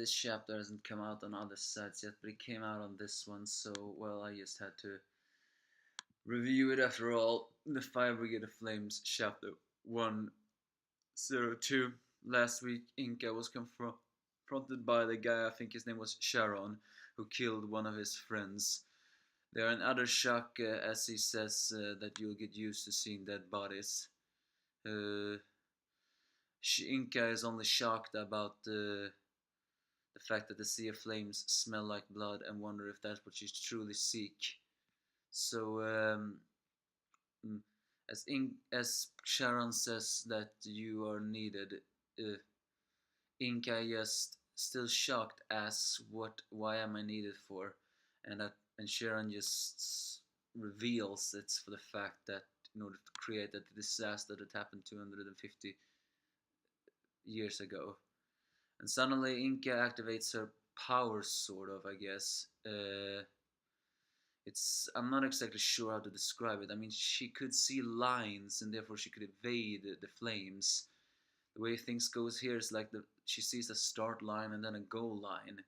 this chapter hasn't come out on other sites yet, but it came out on this one, so, well, I just had to review it after all. The Fire Brigade of Flames, chapter 102. Last week, Inka was confronted by the guy, I think his name was Charon, who killed one of his friends. They are in utter shock as he says that you'll get used to seeing dead bodies. Inka is only shocked about the fact that the Sea of Flames smell like blood and wonder if that's what you truly seek. So, as Charon says that you are needed, Inka just still shocked asks why am I needed for, and Charon just reveals it's for the fact that in order to create that disaster that happened 250 years ago. And suddenly Inka activates her powers, sort of, I guess. I'm not exactly sure how to describe it. I mean, she could see lines and therefore she could evade the flames. The way things goes here is like she sees a start line and then a goal line.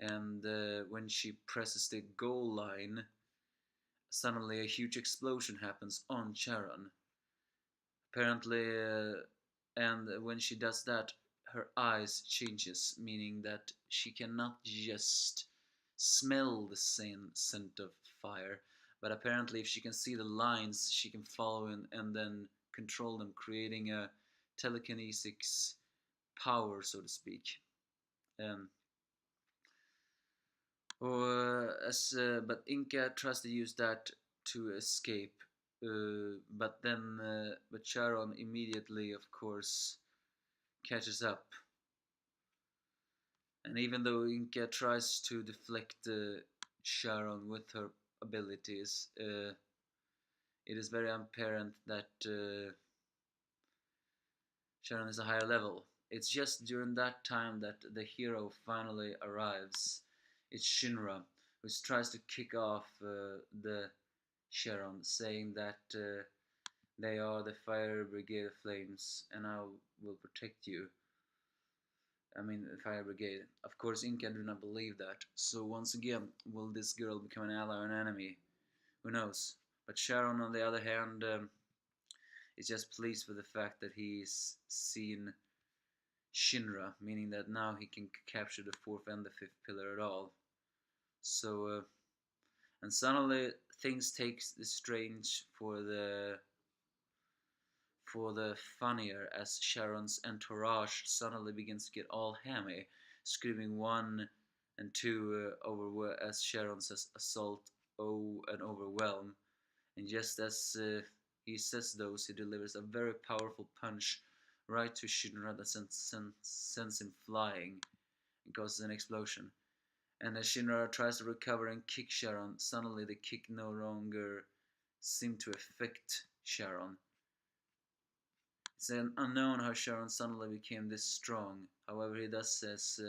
And when she presses the goal line, suddenly a huge explosion happens on Charon. Apparently, and when she does that, her eyes changes, meaning that she cannot just smell the same scent of fire, but apparently if she can see the lines, she can follow and then control them, creating a telekinesis power, so to speak. But Inka tries to use that to escape, but Charon immediately, of course, catches up. And even though Inka tries to deflect Charon with her abilities, it is very apparent that Charon is a higher level. It's just during that time that the hero finally arrives. It's Shinra, who tries to kick off the Charon, saying that they are the Fire Brigade of Flames, and I will protect you. I mean, the Fire Brigade. Of course, Inka do not believe that. So once again, will this girl become an ally or an enemy? Who knows? But Charon, on the other hand, is just pleased with the fact that he's seen Shinra, meaning that now he can capture the fourth and the fifth pillar at all. So, and suddenly things take the strange for the funnier as Charon's entourage suddenly begins to get all hammy, screaming 1 and 2 over as Charon says assault, and overwhelm. And just as he says those, he delivers a very powerful punch right to Shinra that sends him flying and causes an explosion. And as Shinra tries to recover and kick Charon, suddenly the kick no longer seemed to affect Charon. It's unknown how Charon suddenly became this strong. However, he does says,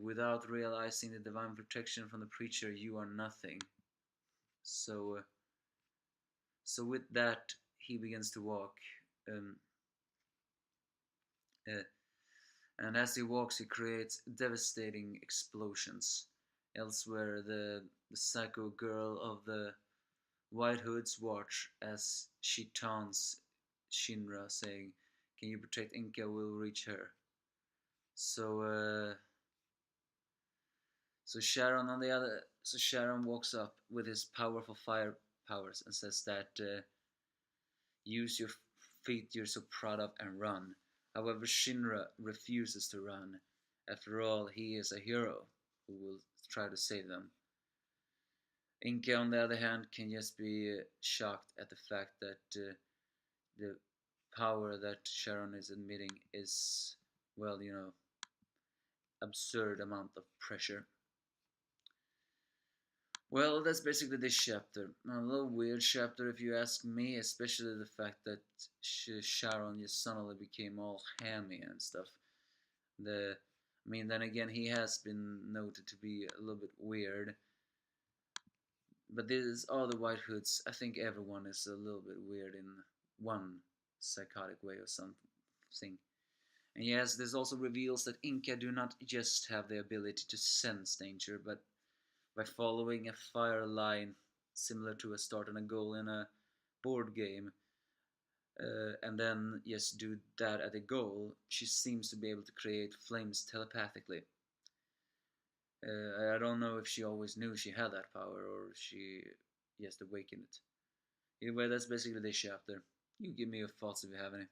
without realizing the divine protection from the preacher, you are nothing. So with that, he begins to walk. And as he walks, he creates devastating explosions. Elsewhere, the psycho girl of the White Hoods watch as she taunts Shinra, saying, "Can you protect Inka? We'll reach her." So Charon walks up with his powerful fire powers and says that use your feet you're so proud of and run. However, Shinra refuses to run. After all, he is a hero who will try to save them. Inka, on the other hand, can just be shocked at the fact that the power that Charon is admitting is, well, absurd amount of pressure. Well, that's basically this chapter. A little weird chapter if you ask me, especially the fact that Charon just suddenly became all hammy and stuff. Then again, he has been noted to be a little bit weird. But this is all the White Hoods. I think everyone is a little bit weird in one psychotic way or something. And yes, this also reveals that Inka do not just have the ability to sense danger, but by following a fire line similar to a start and a goal in a board game, and then just do that at a goal, she seems to be able to create flames telepathically. I don't know if she always knew she had that power or she just awakened it. Anyway, that's basically this chapter. You give me your thoughts if you have any.